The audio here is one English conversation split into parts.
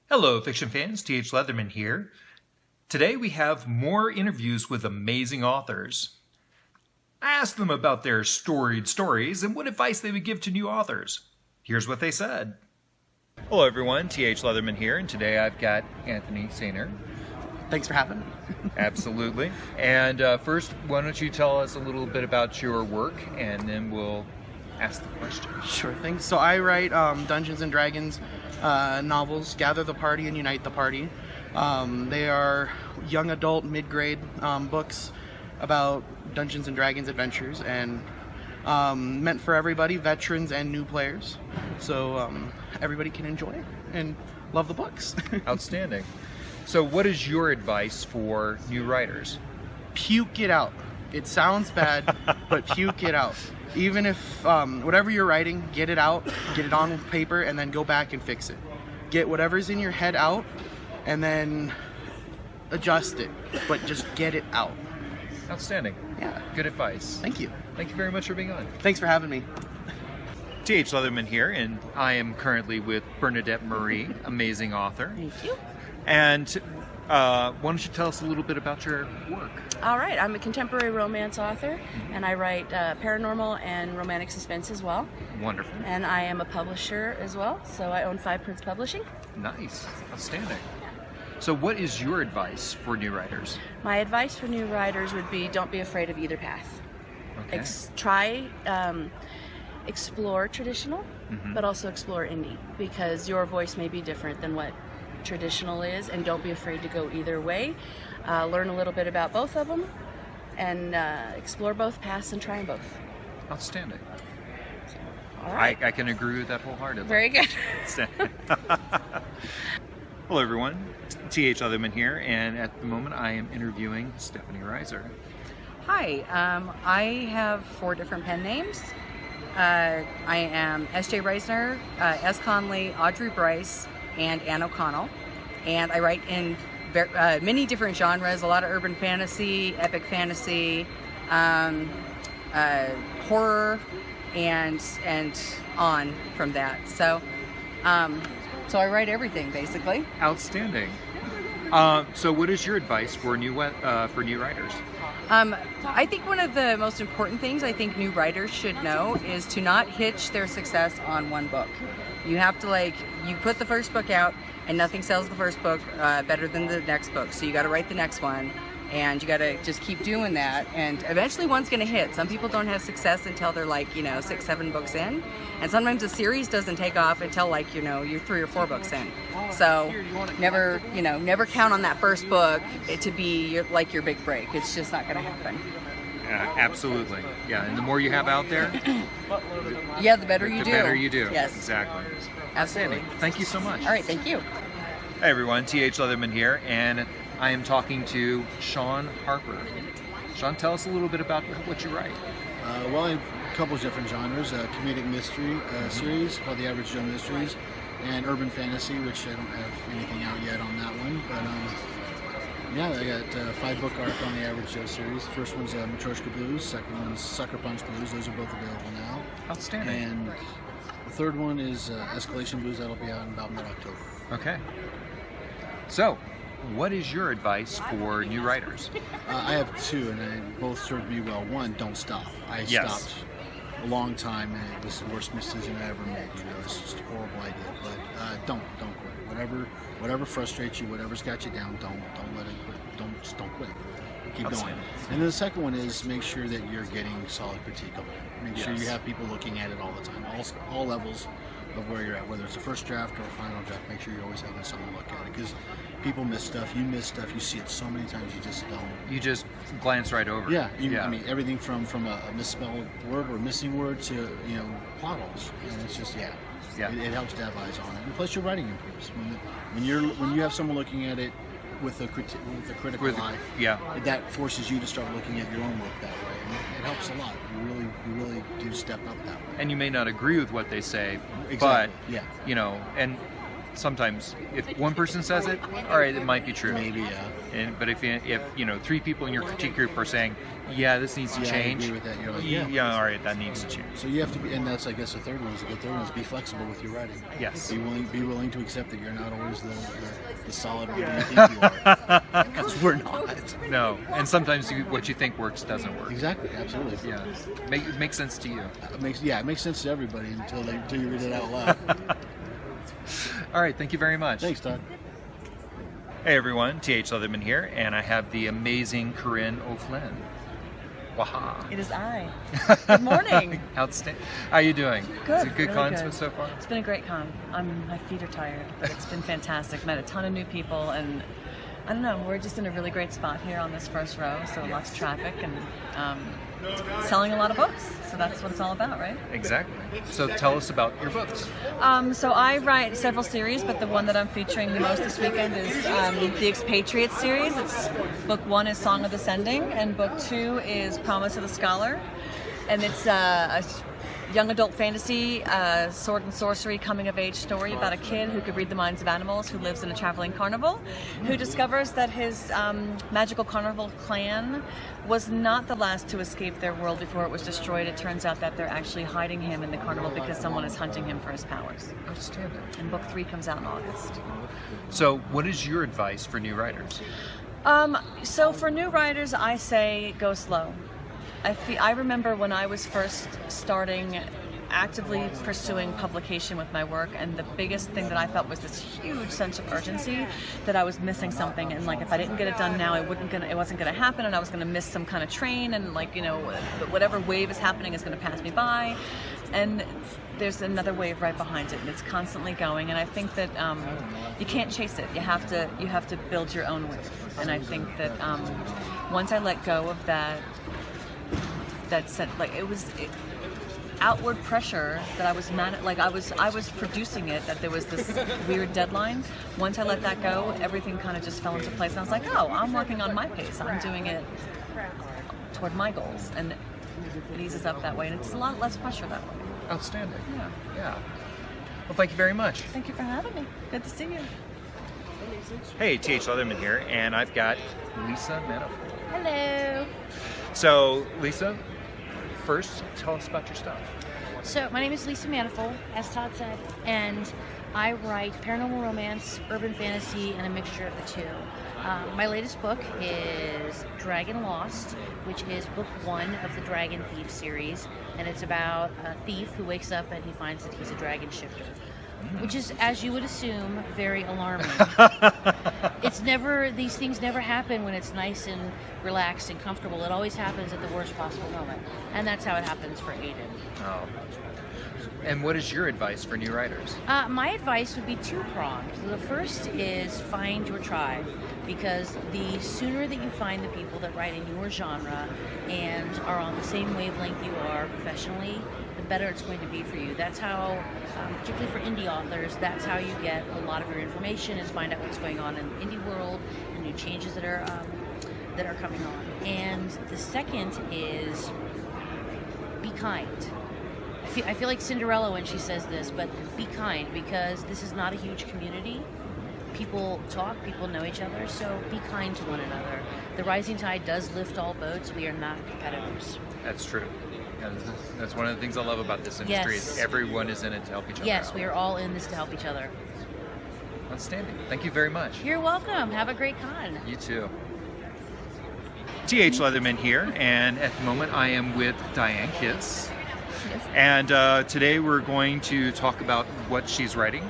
Hello, fiction fans. T.H. Leatherman here. Today we have more interviews with amazing authors. I asked them about their storied stories and what advice they would give to new authors. Here's what they said. Hello, everyone. T.H. Leatherman here, and today I've got Anthony Sainer. Thanks for having me. Absolutely. And first, why don't you tell us a little bit about your work, and then we'll ask the question. Sure thing. So I write Dungeons and Dragons novels, Gather the Party and Unite the Party. They are young adult, mid-grade books about Dungeons and Dragons adventures, and meant for everybody, veterans and new players. So everybody can enjoy it and love the books. Outstanding. So what is your advice for new writers? Puke it out. It sounds bad, but puke it out. Even if whatever you're writing, get it out, get it on paper, and then go back and fix it. Get whatever's in your head out, and then adjust it, but just get it out. Outstanding. Yeah. Good advice. Thank you. Thank you very much for being on. Thanks for having me. T.H. Leatherman here, and I am currently with Bernadette Marie, amazing author. Thank you. And why don't you tell us a little bit about your work? All right, I'm a contemporary romance author, and I write paranormal and romantic suspense as well. Wonderful. And I am a publisher as well, so I own Five Prince Publishing. Nice. Outstanding. So what is your advice for new writers? My advice for new writers would be don't be afraid of either path. Okay. Explore traditional, but also explore indie, because your voice may be different than what traditional is, and don't be afraid to go either way. Learn a little bit about both of them, and explore both paths and try them both. Outstanding. All right. I can agree with that wholeheartedly. Very good. Hello, everyone. T.H. Leatherman here, and at the moment I am interviewing Stephanie Reiser. Hi, I have 4 different pen names. I am S.J. Reisner, S. Conley, Audrey Bryce, and Anne O'Connell. And I write in many different genres, a lot of urban fantasy, epic fantasy, horror, and on from that. So I write everything, basically. Outstanding. So what is your advice for new writers? I think one of the most important things I think new writers should know is to not hitch their success on one book. You have to you put the first book out and nothing sells the first book better than the next book. So you got to write the next one, and you got to just keep doing that, and eventually one's going to hit. Some people don't have success until they're 6, 7 books in, and sometimes a series doesn't take off until you're 3 or 4 books in. So never count on that first book to be your big break. It's just not going to happen. Absolutely. Yeah, and the more you have out there, yeah, the better you do. The better you do. Yes. Exactly. Absolutely. Thank you so much. All right, thank you. Hi, everyone. T.H. Leatherman here, and I am talking to Sean Harper. Sean, tell us a little bit about what you write. Well, I have a couple of different genres, a comedic mystery series called The Average Joe Mysteries, and urban fantasy, which I don't have anything out yet on that one. But yeah, I got a 5-book arc on The Average Joe series. The first one's Matryoshka Blues, second one's Sucker Punch Blues. Those are both available now. Outstanding. And the third one is Escalation Blues. That'll be out in about mid-October. Okay. So, what is your advice for new writers? I have 2, and they both served me well. One, don't stop. I stopped a long time, and it was the worst decision I ever made. It's just a horrible idea. But don't quit. Whatever frustrates you, whatever's got you down, don't let it quit. Don't quit. Keep going. And then the second one is make sure that you're getting solid critique of it. Make sure you have people looking at it all the time, all levels of where you're at, whether it's a first draft or a final draft. Make sure you're always having someone look at it, because people miss stuff. You miss stuff. You see it so many times, you just don't. You just glance right over. Yeah. I mean, everything from a misspelled word or missing word to plot holes, and it's just It helps to have eyes on it, and plus your writing improves when you have someone looking at it with a critical eye. Yeah, that forces you to start looking at your own work that way, and it helps a lot. You really do step up that way. And you may not agree with what they say, exactly. but and sometimes if one person says it, all right, it might be true. Maybe, yeah. But if three people in your critique group are saying, yeah, this needs to Yeah, I change. agree with that. You're like, yeah, all right, that needs to change. So you have to be, and that's, I guess, the third one is a good third one is be flexible with your writing. Yes. Be willing to accept that you're not always the solid writer you think you are, because we're not. No, and sometimes what you think works doesn't work. Exactly, absolutely. Yeah, it makes sense to you. It makes sense to everybody until you read it out loud. All right, thank you very much. Thanks, Todd. Hey everyone, T.H. Leatherman here, and I have the amazing Corinne O'Flynn. Waha. It is I. Good morning. Outstanding. How are you doing? Good. Is it a good really con good. so far? It's been a great con. My feet are tired. It's been fantastic. Met a ton of new people, and I don't know. We're just in a really great spot here on this first row. So lots of traffic and selling a lot of books. So that's what it's all about, right? Exactly. So tell us about your books. So I write several series, but the one that I'm featuring the most this weekend is the Expatriate series. It's book 1 is Song of the Sending, and book 2 is Promise of the Scholar, and it's a young adult fantasy, sword and sorcery coming of age story about a kid who could read the minds of animals, who lives in a traveling carnival, who discovers that his magical carnival clan was not the last to escape their world before it was destroyed. It turns out that they're actually hiding him in the carnival because someone is hunting him for his powers. Outstanding. And book 3 comes out in August. So what is your advice for new writers? So for new writers, I say go slow. I remember when I was first starting actively pursuing publication with my work, and the biggest thing that I felt was this huge sense of urgency that I was missing something, and like if I didn't get it done now, it wasn't gonna happen, and I was gonna miss some kind of train, and whatever wave is happening is gonna pass me by, and there's another wave right behind it, and it's constantly going. And I think that you can't chase it. You have to build your own wave. And I think that once I let go of that said, like outward pressure that I was I was producing it, that there was this weird deadline. Once I let that go, everything kind of just fell into place, and I was like, oh, I'm working on my pace. I'm doing it toward my goals, and it eases up that way, and it's a lot less pressure that way. Outstanding. Yeah. Well, thank you very much. Thank you for having me. Good to see you. Hey, T.H. Leatherman here, and I've got Lisa Manifold. Hello. So, Lisa, first, tell us about your stuff. So my name is Lisa Manifold, as Todd said, and I write paranormal romance, urban fantasy, and a mixture of the two. My latest book is Dragon Lost, which is book 1 of the Dragon Thief series, and it's about a thief who wakes up and he finds that he's a dragon shifter, which is, as you would assume, very alarming. These things never happen when it's nice and relaxed and comfortable. It always happens at the worst possible moment, and that's how it happens for Aiden. Oh. And what is your advice for new writers? My advice would be two-pronged. The first is find your tribe, because the sooner that you find the people that write in your genre and are on the same wavelength you are professionally, the better it's going to be for you. That's how, particularly for indie authors, that's how you get a lot of your information, is find out what's going on in the indie world and new changes that are coming on. And the second is be kind. I feel like Cinderella when she says this, but be kind, because this is not a huge community. People talk, people know each other, so be kind to one another. The rising tide does lift all boats. We are not competitors. That's true. Yeah, that's one of the things I love about this industry. Yes. Is everyone is in it to help each other Yes, out. we are all in this to help each other. Outstanding. Thank you very much. You're welcome. Have a great con. You too. T.H. Leatherman here, and at the moment I am with Diane Kiss. And today we're going to talk about what she's writing.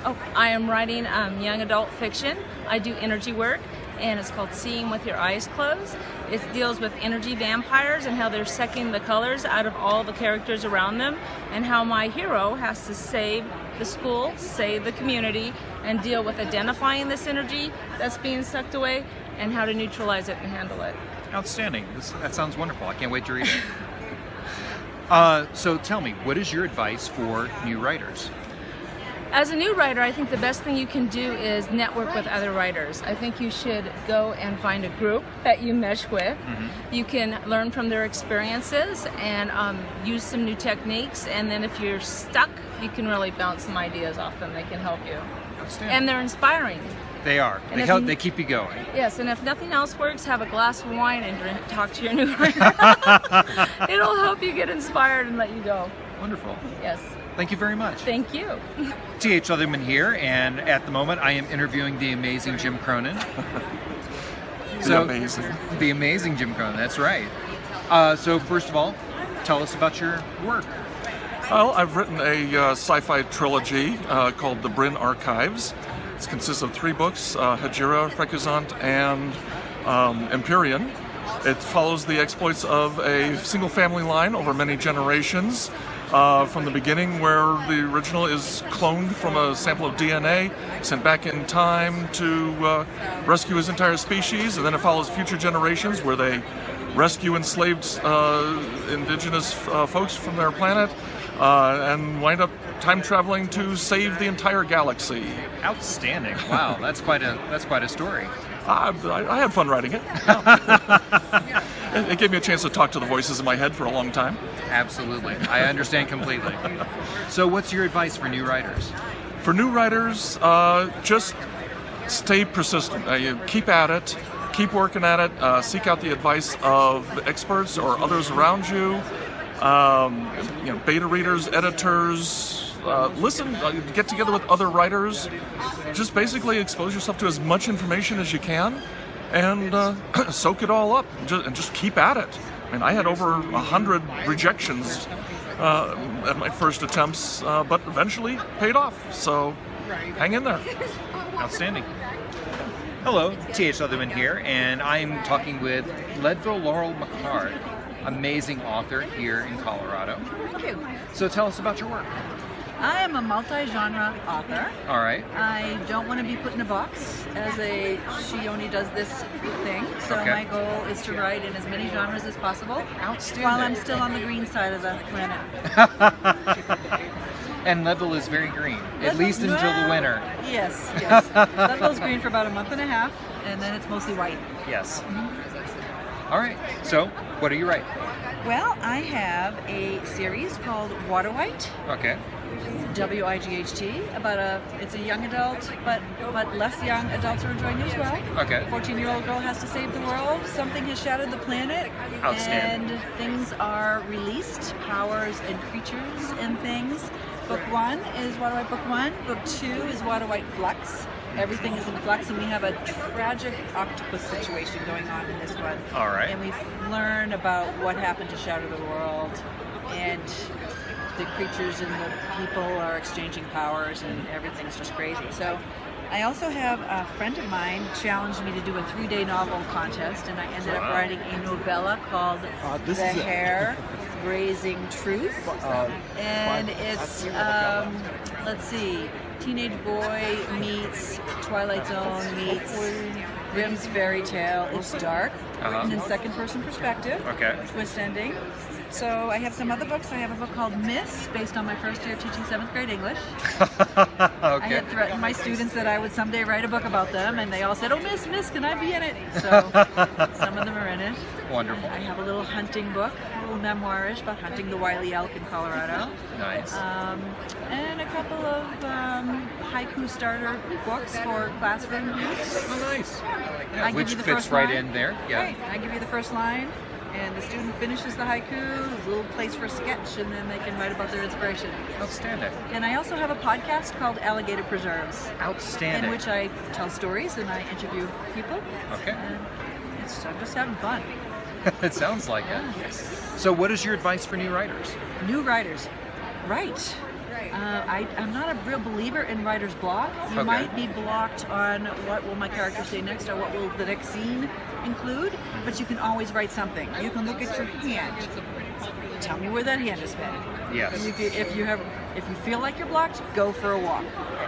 Oh, I am writing young adult fiction. I do energy work, and it's called Seeing with Your Eyes Closed. It deals with energy vampires and how they're sucking the colors out of all the characters around them, and how my hero has to save the school, save the community, and deal with identifying this energy that's being sucked away and how to neutralize it and handle it. Outstanding. That sounds wonderful. I can't wait to read it. So tell me, what is your advice for new writers? As a new writer, I think the best thing you can do is network with other writers. I think you should go and find a group that you mesh with. You can learn from their experiences and use some new techniques, and then if you're stuck, you can really bounce some ideas off them. They can help you. Outstanding. And they're inspiring. They are. And They if help. you- They keep you going. Yes, and if nothing else works, have a glass of wine and talk to your new writer. It'll help you get inspired and let you go. Wonderful. Yes. Thank you very much. Thank you. T.H. Leatherman here, and at the moment I am interviewing the amazing Jim Cronin. The amazing Jim Cronin, that's right. So first of all, tell us about your work. Well, I've written a sci-fi trilogy called The Bryn Archives. It consists of 3 books, Hejira, Recusant, and Empyrean. It follows the exploits of a single family line over many generations. From the beginning, where the original is cloned from a sample of DNA, sent back in time to rescue his entire species, and then it follows future generations where they rescue enslaved indigenous folks from their planet, and wind up time traveling to save the entire galaxy. Outstanding! Wow, that's quite a story. I had fun writing it. It gave me a chance to talk to the voices in my head for a long time. Absolutely, I understand completely. So, what's your advice for new writers? For new writers, just stay persistent. You keep at it, keep working at it. Seek out the advice of experts or others around you. Beta readers, editors. Listen, get together with other writers. Just basically expose yourself to as much information as you can, and soak it all up. And just keep at it. I mean, I had over 100 rejections at my first attempts, but eventually paid off. So hang in there. Outstanding. Hello, T.H. Leatherman here, and I'm talking with Leadville Laurel McCard, amazing author here in Colorado. Thank you. So tell us about your work. I am a multi-genre author. All right. I don't want to be put in a box as she only does this thing. So Okay. my goal is to write in as many genres as possible. Outstanding. While I'm still on the green side of the planet. And Leadville is very green, at least until the winter. Yes, yes. Leadville's green for about a month and a half, and then it's mostly white. Yes. All right. So, what do you write? Well, I have a series called Water White. Okay. WIGHT, it's a young adult, but less young adults are enjoying it as well. Okay. A 14-year-old girl has to save the world. Something has shattered the planet. Outstanding. And things are released, powers and creatures and things. Book 1 is Water White Book 1. Book 2 is Water White Flux. Everything is in flux, and we have a tragic octopus situation going on in this one. All right. And we learn about what happened to shatter the world, and the creatures and the people are exchanging powers, and everything's just crazy. So I also have a friend of mine challenged me to do a 3-day novel contest, and I ended up writing a novella called The Hair Raising Truth. And it's, let's see, teenage boy meets Twilight Zone meets Grimm's fairy tale. It's dark, and in second-person perspective. Okay. Twist ending. So I have some other books. I have a book called Miss, based on my first year teaching 7th grade English. I had threatened my students that I would someday write a book about them, and they all said, "Oh, Miss, can I be in it?" So some of them are in it. Wonderful. I have a little hunting book, a little memoirish about hunting the wily elk in Colorado. Nice. And a couple of haiku starter books for classroom use. Oh, nice. I give Which you the fits first right line. in there. Yeah. Right. I give you the first line, and the student finishes the haiku, a little place for a sketch, and then they can write about their inspiration. Outstanding. And I also have a podcast called Alligator Preserves, Outstanding. in which I tell stories and I interview people. Okay. And I'm just having fun. It sounds like it. So, what is your advice for new writers? New writers, write. I'm not a real believer in writer's block. You Okay. might be blocked on what will my character say next or what will the next scene include, but you can always write something. You can look at your hand. Tell me where that hand has been. Yes. If you feel like you're blocked, go for a walk.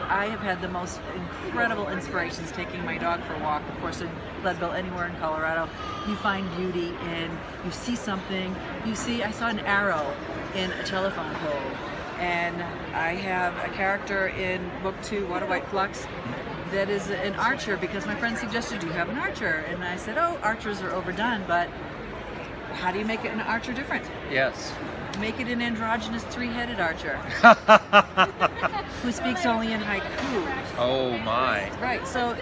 I have had the most incredible inspirations taking my dog for a walk. Of course, in Leadville, anywhere in Colorado, you find beauty in, you see something. I saw an arrow in a telephone pole. And I have a character in book 2, Water White Flux, that is an archer because my friend suggested, do you have an archer? And I said, oh, archers are overdone, but how do you make an archer different? Yes. Make it an androgynous 3-headed archer who speaks only in haiku. Oh my. Right, so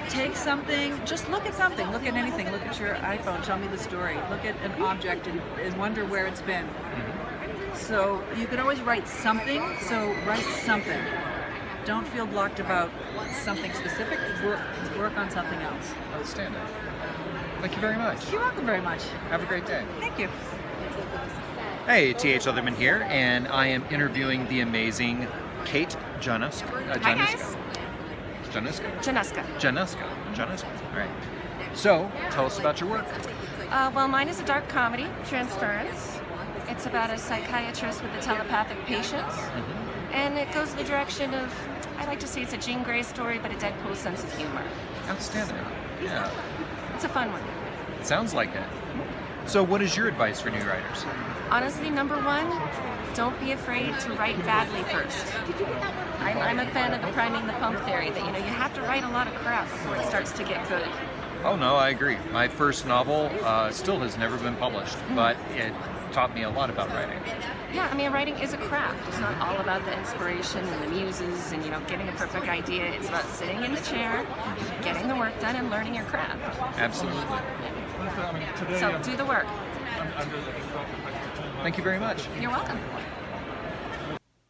take something, just look at something, look at anything, look at your iPhone, tell me the story, look at an object and wonder where it's been. So you can always write something, so write something. Don't feel blocked about something specific, work on something else. Outstanding. Thank you very much. You're welcome very much. Have a great day. Thank you. Hey, T.H. Leatherman here, and I am interviewing the amazing Kate Januska. Hi, guys. Januska. All right. So, tell us about your work. Well, mine is a dark comedy, Transference. It's about a psychiatrist with a telepathic patient. And it goes in the direction of, I like to say it's a Jean Grey story, but a Deadpool sense of humor. Outstanding. Yeah. It's a fun one. Sounds like it. So, what is your advice for new writers? Honestly, number one, don't be afraid to write badly first. I'm a fan of the priming the pump theory, that, you have to write a lot of crap before it starts to get good. Oh, no, I agree. My first novel still has never been published, but it taught me a lot about writing. Yeah, writing is a craft. It's not all about the inspiration and the muses and, getting a perfect idea. It's about sitting in the chair, getting the work done, and learning your craft. Absolutely. So do the work. Thank you very much. You're welcome.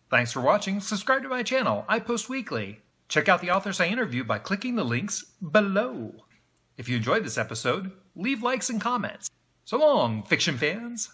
Thanks for watching. Subscribe to my channel. I post weekly. Check out the authors I interview by clicking the links below. If you enjoyed this episode, leave likes and comments. So long, fiction fans.